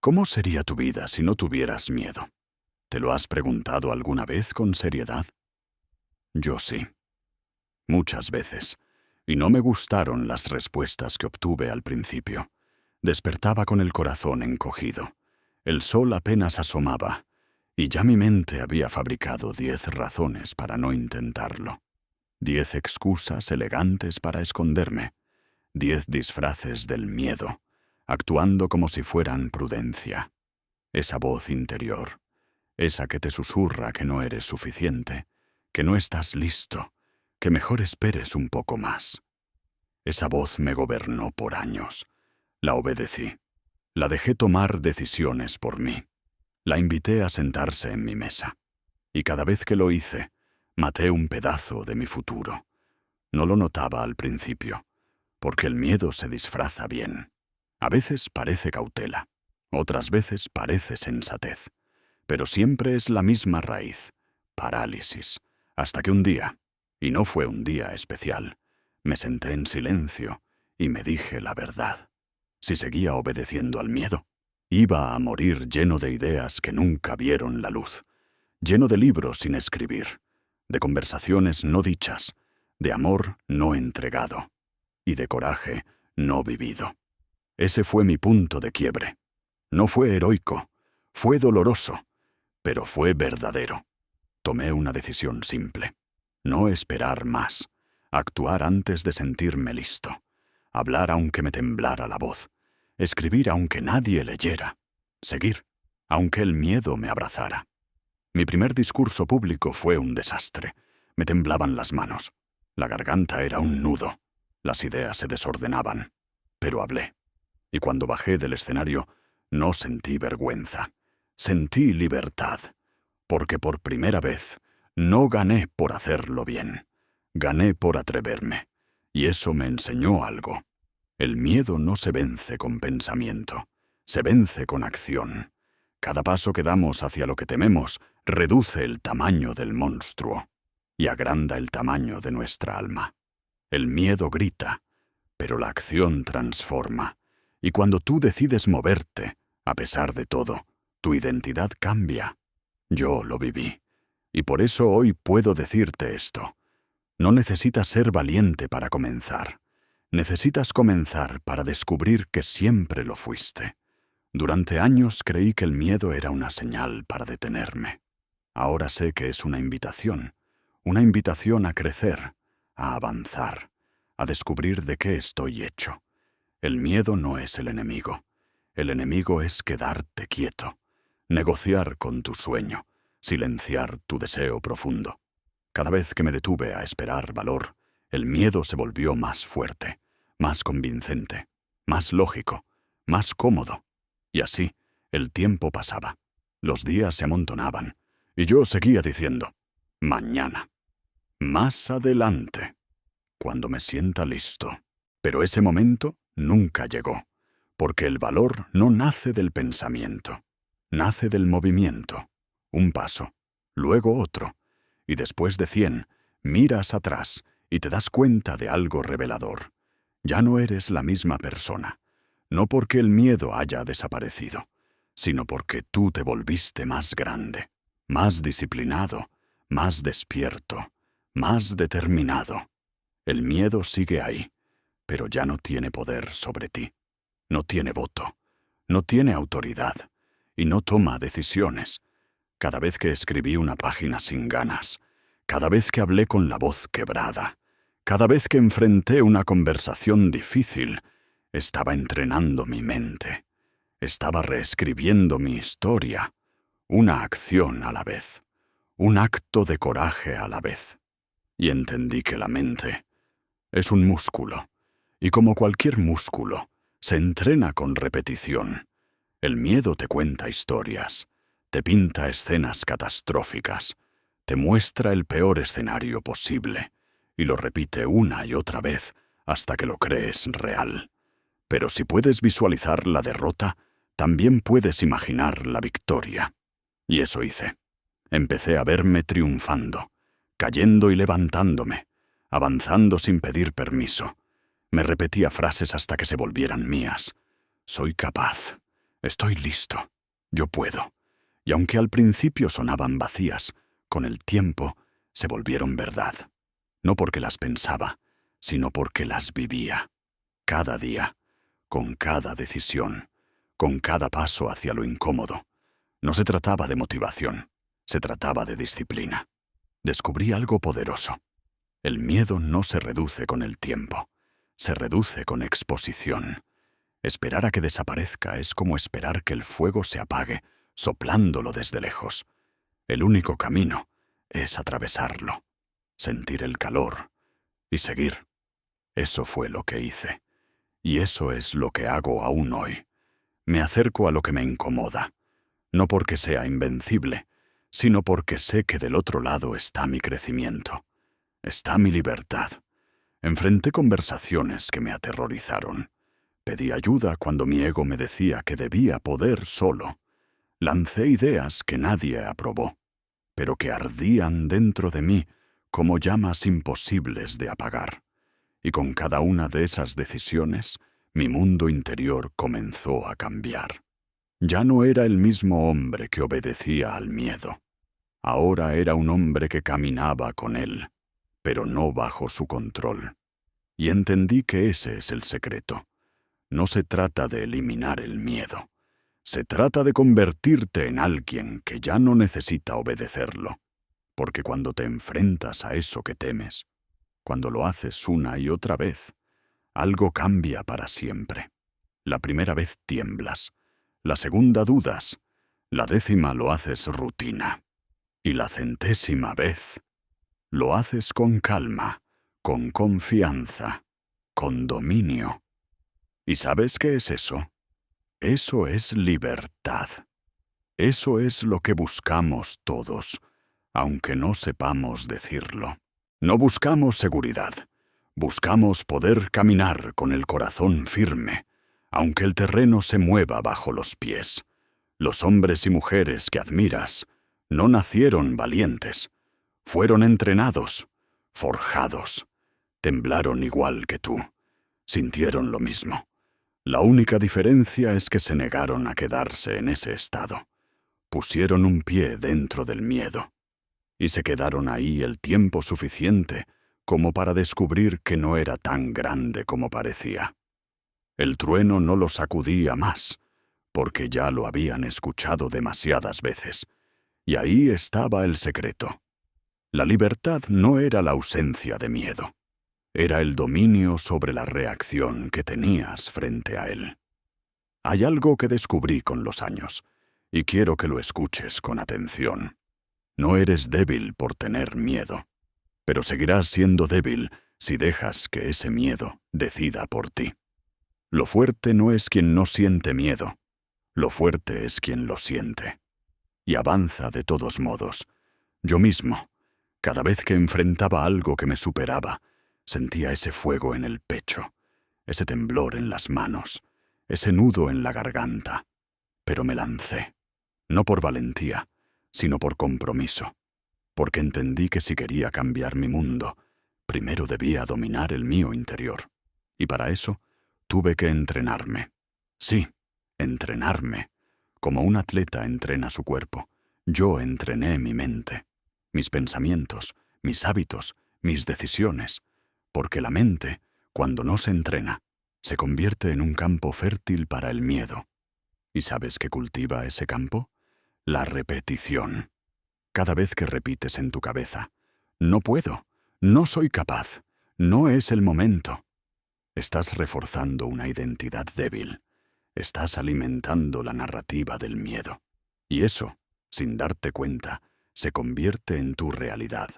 ¿Cómo sería tu vida si no tuvieras miedo? ¿Te lo has preguntado alguna vez con seriedad? Yo sí. Muchas veces. Y no me gustaron las respuestas que obtuve al principio. Despertaba con el corazón encogido. El sol apenas asomaba, y ya mi mente había fabricado 10 razones para no intentarlo. 10 excusas elegantes para esconderme. 10 disfraces del miedo, actuando como si fueran prudencia. Esa voz interior, esa que te susurra que no eres suficiente, que no estás listo, que mejor esperes un poco más. Esa voz me gobernó por años. La obedecí. La dejé tomar decisiones por mí. La invité a sentarse en mi mesa. Y cada vez que lo hice, maté un pedazo de mi futuro. No lo notaba al principio, porque el miedo se disfraza bien. A veces parece cautela, otras veces parece sensatez. Pero siempre es la misma raíz, parálisis, hasta que un día, y no fue un día especial, me senté en silencio y me dije la verdad. Si seguía obedeciendo al miedo, iba a morir lleno de ideas que nunca vieron la luz, lleno de libros sin escribir, de conversaciones no dichas, de amor no entregado y de coraje no vivido. Ese fue mi punto de quiebre. No fue heroico, fue doloroso, pero fue verdadero. Tomé una decisión simple. No esperar más, actuar antes de sentirme listo, hablar aunque me temblara la voz, escribir aunque nadie leyera, seguir, aunque el miedo me abrazara. Mi primer discurso público fue un desastre. Me temblaban las manos. La garganta era un nudo. Las ideas se desordenaban. Pero hablé. Y cuando bajé del escenario, no sentí vergüenza. Sentí libertad. Porque por primera vez, no gané por hacerlo bien. Gané por atreverme. Y eso me enseñó algo. El miedo no se vence con pensamiento. Se vence con acción. Cada paso que damos hacia lo que tememos reduce el tamaño del monstruo y agranda el tamaño de nuestra alma. El miedo grita, pero la acción transforma. Y cuando tú decides moverte, a pesar de todo, tu identidad cambia. Yo lo viví. Y por eso hoy puedo decirte esto. No necesitas ser valiente para comenzar. Necesitas comenzar para descubrir que siempre lo fuiste. Durante años creí que el miedo era una señal para detenerme. Ahora sé que es una invitación a crecer, a avanzar, a descubrir de qué estoy hecho. El miedo no es el enemigo es quedarte quieto, negociar con tu sueño, silenciar tu deseo profundo. Cada vez que me detuve a esperar valor, el miedo se volvió más fuerte, más convincente, más lógico, más cómodo. Y así, el tiempo pasaba, los días se amontonaban, y yo seguía diciendo, mañana, más adelante, cuando me sienta listo. Pero ese momento nunca llegó, porque el valor no nace del pensamiento, nace del movimiento. Un paso, luego otro, y después de 100, miras atrás y te das cuenta de algo revelador. Ya no eres la misma persona. No porque el miedo haya desaparecido, sino porque tú te volviste más grande, más disciplinado, más despierto, más determinado. El miedo sigue ahí, pero ya no tiene poder sobre ti. No tiene voto, no tiene autoridad, y no toma decisiones. Cada vez que escribí una página sin ganas, cada vez que hablé con la voz quebrada, cada vez que enfrenté una conversación difícil, estaba entrenando mi mente. Estaba reescribiendo mi historia. Una acción a la vez. Un acto de coraje a la vez. Y entendí que la mente es un músculo. Y como cualquier músculo, se entrena con repetición. El miedo te cuenta historias. Te pinta escenas catastróficas. Te muestra el peor escenario posible. Y lo repite una y otra vez hasta que lo crees real. Pero si puedes visualizar la derrota, también puedes imaginar la victoria. Y eso hice. Empecé a verme triunfando, cayendo y levantándome, avanzando sin pedir permiso. Me repetía frases hasta que se volvieran mías. Soy capaz. Estoy listo. Yo puedo. Y aunque al principio sonaban vacías, con el tiempo se volvieron verdad. No porque las pensaba, sino porque las vivía. Cada día, con cada decisión, con cada paso hacia lo incómodo. No se trataba de motivación, se trataba de disciplina. Descubrí algo poderoso. El miedo no se reduce con el tiempo, se reduce con exposición. Esperar a que desaparezca es como esperar que el fuego se apague, soplándolo desde lejos. El único camino es atravesarlo, sentir el calor y seguir. Eso fue lo que hice. Y eso es lo que hago aún hoy. Me acerco a lo que me incomoda, no porque sea invencible, sino porque sé que del otro lado está mi crecimiento, está mi libertad. Enfrenté conversaciones que me aterrorizaron. Pedí ayuda cuando mi ego me decía que debía poder solo. Lancé ideas que nadie aprobó, pero que ardían dentro de mí como llamas imposibles de apagar. Y con cada una de esas decisiones, mi mundo interior comenzó a cambiar. Ya no era el mismo hombre que obedecía al miedo. Ahora era un hombre que caminaba con él, pero no bajo su control. Y entendí que ese es el secreto. No se trata de eliminar el miedo. Se trata de convertirte en alguien que ya no necesita obedecerlo. Porque cuando te enfrentas a eso que temes, cuando lo haces una y otra vez, algo cambia para siempre. La primera vez tiemblas, la segunda dudas, la 10ª lo haces rutina, y la 100ª vez lo haces con calma, con confianza, con dominio. ¿Y sabes qué es eso? Eso es libertad. Eso es lo que buscamos todos, aunque no sepamos decirlo. No buscamos seguridad. Buscamos poder caminar con el corazón firme, aunque el terreno se mueva bajo los pies. Los hombres y mujeres que admiras no nacieron valientes. Fueron entrenados, forjados. Temblaron igual que tú. Sintieron lo mismo. La única diferencia es que se negaron a quedarse en ese estado. Pusieron un pie dentro del miedo. Y se quedaron ahí el tiempo suficiente como para descubrir que no era tan grande como parecía. El trueno no lo sacudía más, porque ya lo habían escuchado demasiadas veces. Y ahí estaba el secreto. La libertad no era la ausencia de miedo. Era el dominio sobre la reacción que tenías frente a él. Hay algo que descubrí con los años, y quiero que lo escuches con atención. No eres débil por tener miedo, pero seguirás siendo débil si dejas que ese miedo decida por ti. Lo fuerte no es quien no siente miedo, lo fuerte es quien lo siente. Y avanza de todos modos. Yo mismo, cada vez que enfrentaba algo que me superaba, sentía ese fuego en el pecho, ese temblor en las manos, ese nudo en la garganta. Pero me lancé, no por valentía, sino por compromiso, porque entendí que si quería cambiar mi mundo, primero debía dominar el mío interior. Y para eso tuve que entrenarme. Sí, entrenarme. Como un atleta entrena su cuerpo, yo entrené mi mente, mis pensamientos, mis hábitos, mis decisiones, porque la mente, cuando no se entrena, se convierte en un campo fértil para el miedo. ¿Y sabes qué cultiva ese campo? La repetición. Cada vez que repites en tu cabeza, no puedo, no soy capaz, no es el momento. Estás reforzando una identidad débil. Estás alimentando la narrativa del miedo. Y eso, sin darte cuenta, se convierte en tu realidad.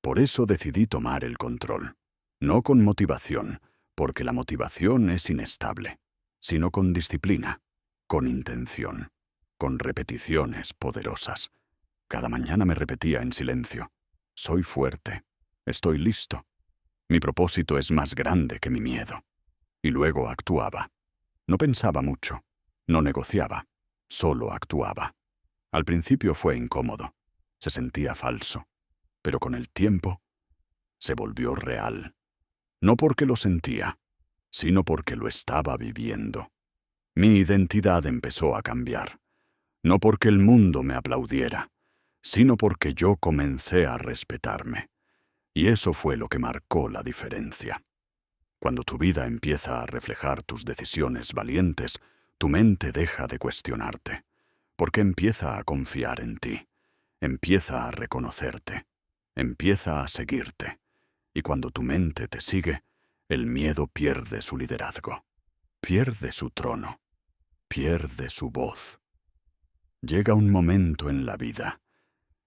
Por eso decidí tomar el control. No con motivación, porque la motivación es inestable, sino con disciplina, con intención, con repeticiones poderosas. Cada mañana me repetía en silencio: soy fuerte, estoy listo. Mi propósito es más grande que mi miedo. Y luego actuaba. No pensaba mucho, no negociaba, solo actuaba. Al principio fue incómodo, se sentía falso, pero con el tiempo se volvió real. No porque lo sentía, sino porque lo estaba viviendo. Mi identidad empezó a cambiar, no porque el mundo me aplaudiera, sino porque yo comencé a respetarme. Y eso fue lo que marcó la diferencia. Cuando tu vida empieza a reflejar tus decisiones valientes, tu mente deja de cuestionarte, porque empieza a confiar en ti, empieza a reconocerte, empieza a seguirte. Y cuando tu mente te sigue, el miedo pierde su liderazgo, pierde su trono, pierde su voz. Llega un momento en la vida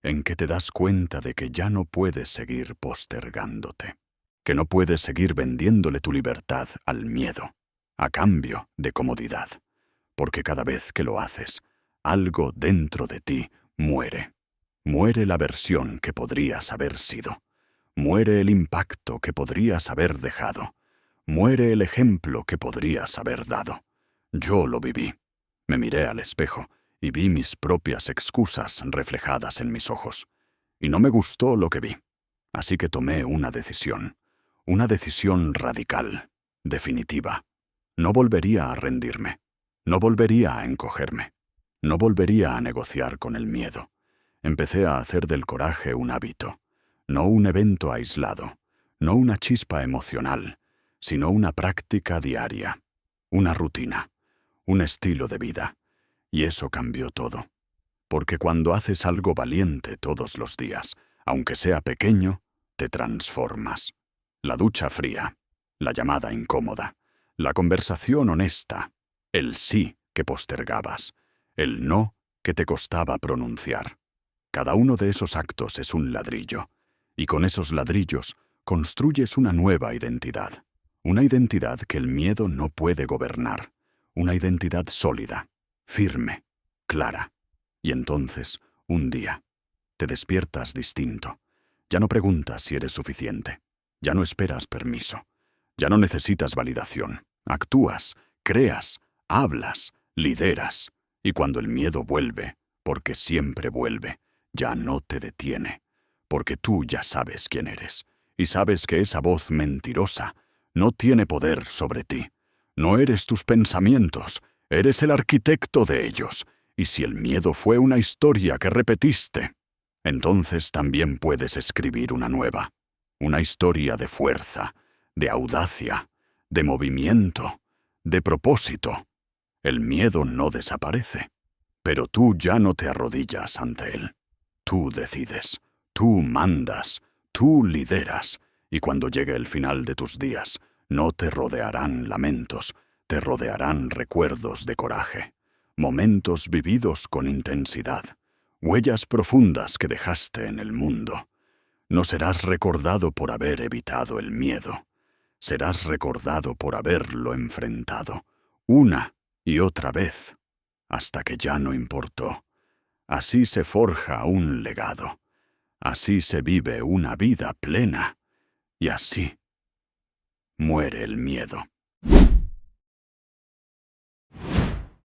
en que te das cuenta de que ya no puedes seguir postergándote, que no puedes seguir vendiéndole tu libertad al miedo, a cambio de comodidad, porque cada vez que lo haces, algo dentro de ti muere. Muere la versión que podrías haber sido, muere el impacto que podrías haber dejado, muere el ejemplo que podrías haber dado. Yo lo viví. Me miré al espejo y vi mis propias excusas reflejadas en mis ojos. Y no me gustó lo que vi. Así que tomé una decisión radical, definitiva. No volvería a rendirme, no volvería a encogerme, no volvería a negociar con el miedo. Empecé a hacer del coraje un hábito, no un evento aislado, no una chispa emocional, sino una práctica diaria, una rutina, un estilo de vida. Y eso cambió todo. Porque cuando haces algo valiente todos los días, aunque sea pequeño, te transformas. La ducha fría, la llamada incómoda, la conversación honesta, el sí que postergabas, el no que te costaba pronunciar. Cada uno de esos actos es un ladrillo, y con esos ladrillos construyes una nueva identidad. Una identidad que el miedo no puede gobernar. Una identidad sólida, firme, clara. Y entonces, un día, te despiertas distinto. Ya no preguntas si eres suficiente. Ya no esperas permiso. Ya no necesitas validación. Actúas, creas, hablas, lideras. Y cuando el miedo vuelve, porque siempre vuelve, ya no te detiene. Porque tú ya sabes quién eres. Y sabes que esa voz mentirosa no tiene poder sobre ti. No eres tus pensamientos, eres el arquitecto de ellos. Y si el miedo fue una historia que repetiste, entonces también puedes escribir una nueva. Una historia de fuerza, de audacia, de movimiento, de propósito. El miedo no desaparece, pero tú ya no te arrodillas ante él. Tú decides, tú mandas, tú lideras, y cuando llegue el final de tus días, no te rodearán lamentos, te rodearán recuerdos de coraje, momentos vividos con intensidad, huellas profundas que dejaste en el mundo. No serás recordado por haber evitado el miedo, serás recordado por haberlo enfrentado, una y otra vez, hasta que ya no importó. Así se forja un legado, así se vive una vida plena, y así muere el miedo.